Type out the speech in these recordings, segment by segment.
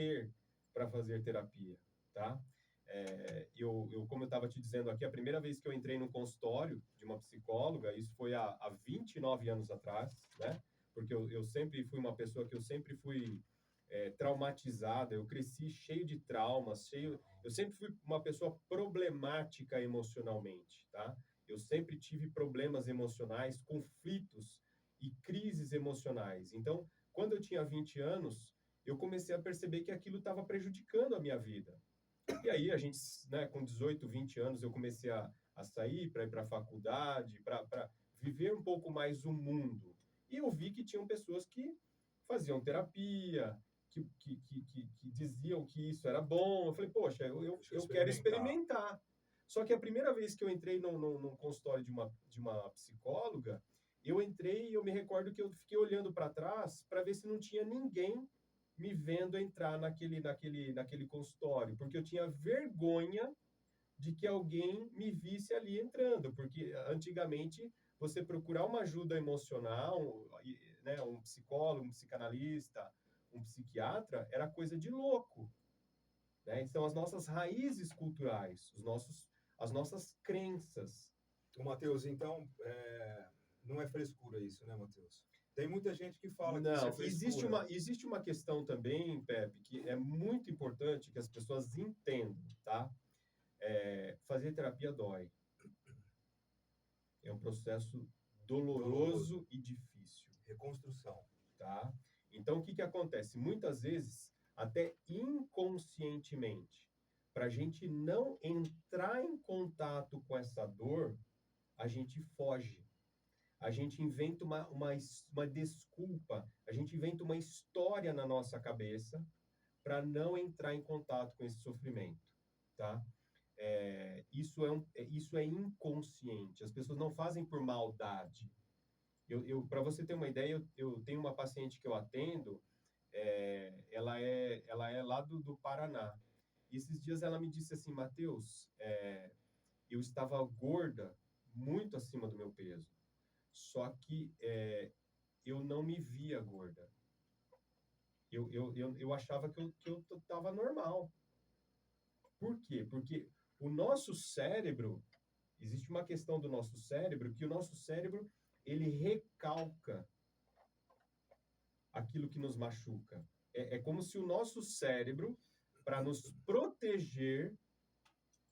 morrer para fazer terapia, tá? Como eu estava te dizendo aqui, a primeira vez que eu entrei no consultório de uma psicóloga, isso foi há 29 anos atrás, né? Porque eu sempre fui uma pessoa que eu sempre fui traumatizada, eu cresci cheio de traumas, eu sempre fui uma pessoa problemática emocionalmente, tá? Eu sempre tive problemas emocionais, conflitos e crises emocionais. Então, quando eu tinha 20 anos, eu comecei a perceber que aquilo estava prejudicando a minha vida. E aí, a gente, né, com 18, 20 anos, eu comecei a sair para ir para a faculdade, para viver um pouco mais o mundo. E eu vi que tinham pessoas que faziam terapia, que diziam que isso era bom. Eu falei, poxa, eu quero experimentar. Só que a primeira vez que eu entrei num consultório de uma psicóloga, eu entrei e eu me recordo que eu fiquei olhando para trás para ver se não tinha ninguém me vendo entrar naquele consultório, porque eu tinha vergonha de que alguém me visse ali entrando, porque antigamente você procurar uma ajuda emocional, né, um psicólogo, um psicanalista, um psiquiatra, era coisa de louco, né? São as nossas raízes culturais, as nossas crenças. O Matheus, então, não é frescura isso, né, Matheus? Tem muita gente que fala que isso é Não, frescura. existe uma questão também, Pepe, que é muito importante que as pessoas entendam, tá? Fazer terapia dói. É um processo doloroso e difícil. Reconstrução. Tá? Então, o que acontece? Muitas vezes, até inconscientemente, para a gente não entrar em contato com essa dor, a gente foge. A gente inventa uma desculpa, a gente inventa uma história na nossa cabeça para não entrar em contato com esse sofrimento, tá? Isso é inconsciente. As pessoas não fazem por maldade. Para você ter uma ideia, eu tenho uma paciente que eu atendo, ela é lá do Paraná. E esses dias ela me disse assim, Matheus, eu estava gorda, muito acima do meu peso. Só que eu não me via gorda. Eu achava que eu estava normal. Por quê? Porque o nosso cérebro, existe uma questão do nosso cérebro, que o nosso cérebro, ele recalca aquilo que nos machuca. É como se o nosso cérebro, para nos proteger,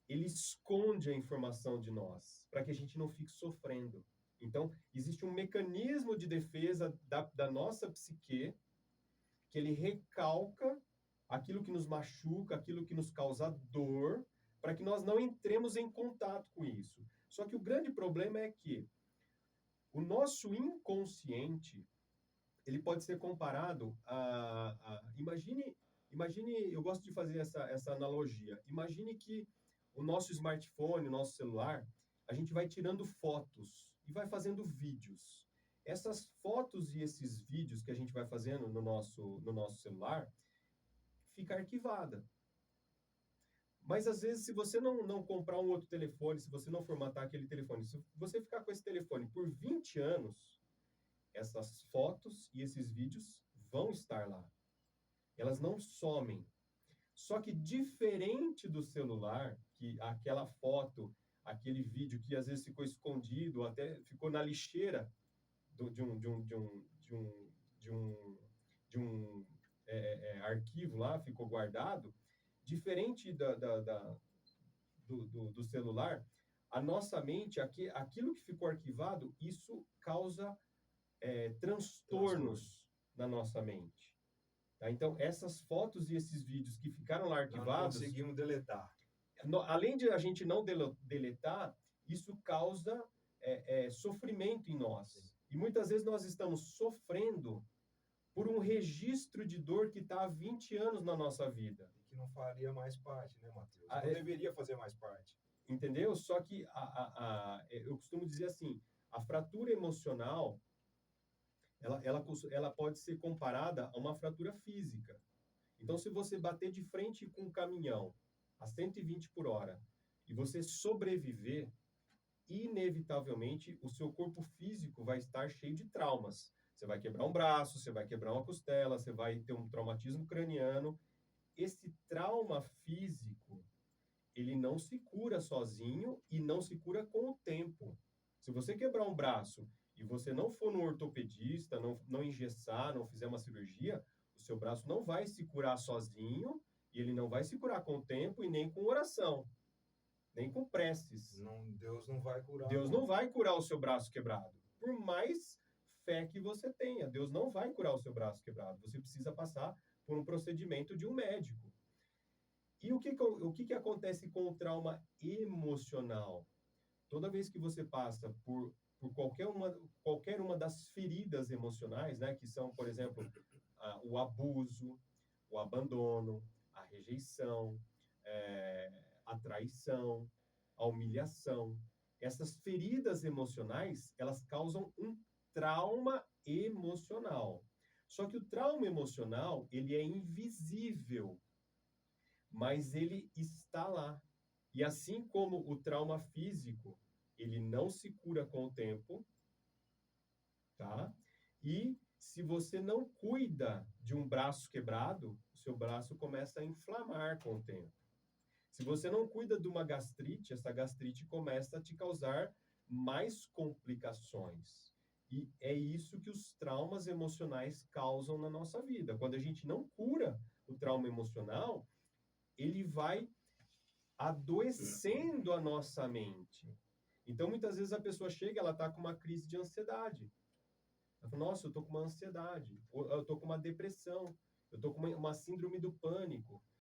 ele esconde a informação de nós, para que a gente não fique sofrendo. Então, existe um mecanismo de defesa da nossa psique, que ele recalca aquilo que nos machuca, aquilo que nos causa dor, para que nós não entremos em contato com isso. Só que o grande problema é que o nosso inconsciente, ele pode ser comparado imagine, eu gosto de fazer essa analogia. Imagine que o nosso smartphone, o nosso celular, a gente vai tirando fotos e vai fazendo vídeos. Essas fotos e esses vídeos que a gente vai fazendo no nosso celular, fica arquivada. Mas, às vezes, se você não comprar um outro telefone, se você não formatar aquele telefone, se você ficar com esse telefone por 20 anos, essas fotos e esses vídeos vão estar lá. Elas não somem. Só que diferente do celular, que aquela foto, aquele vídeo que às vezes ficou escondido, até ficou na lixeira de um arquivo lá, ficou guardado, diferente do celular, a nossa mente, aquilo que ficou arquivado, isso causa transtornos na nossa mente. Tá? Então, essas fotos e esses vídeos que ficaram lá arquivados... Não conseguimos deletar. Além de a gente não deletar, isso causa sofrimento em nós. Sim. E muitas vezes nós estamos sofrendo por um registro de dor que está há 20 anos na nossa vida. E que não faria mais parte, né, Matheus? Não deveria fazer mais parte. Entendeu? Só que eu costumo dizer assim, a fratura emocional, ela pode ser comparada a uma fratura física. Então, se você bater de frente com um caminhão a 120 por hora e você sobreviver, inevitavelmente o seu corpo físico vai estar cheio de traumas. Você vai quebrar um braço, você vai quebrar uma costela, você vai ter um traumatismo craniano. esse trauma físico, ele não se cura sozinho e não se cura com o tempo. Se você quebrar um braço e você não for no ortopedista, não engessar, não fizer uma cirurgia, o seu braço não vai se curar sozinho e ele não vai se curar com o tempo e nem com oração, nem com preces. Não, Deus não vai curar. Deus não vai curar o seu braço quebrado. Por mais fé que você tenha, Deus não vai curar o seu braço quebrado. Você precisa passar por um procedimento de um médico. E o que acontece com o trauma emocional? Toda vez que você passa por qualquer uma das feridas emocionais, né, que são, por exemplo, o abuso, o abandono, a rejeição, a traição, a humilhação, essas feridas emocionais, elas causam um trauma emocional. Só que o trauma emocional, ele é invisível, mas ele está lá. E assim como o trauma físico, ele não se cura com o tempo, tá? E se você não cuida de um braço quebrado, o seu braço começa a inflamar com o tempo. Se você não cuida de uma gastrite, essa gastrite começa a te causar mais complicações. E é isso que os traumas emocionais causam na nossa vida. Quando a gente não cura o trauma emocional, ele vai adoecendo a nossa mente. Então, muitas vezes a pessoa chega, ela está com uma crise de ansiedade. Ela fala, nossa, eu estou com uma ansiedade, ou eu estou com uma depressão, eu estou com uma síndrome do pânico.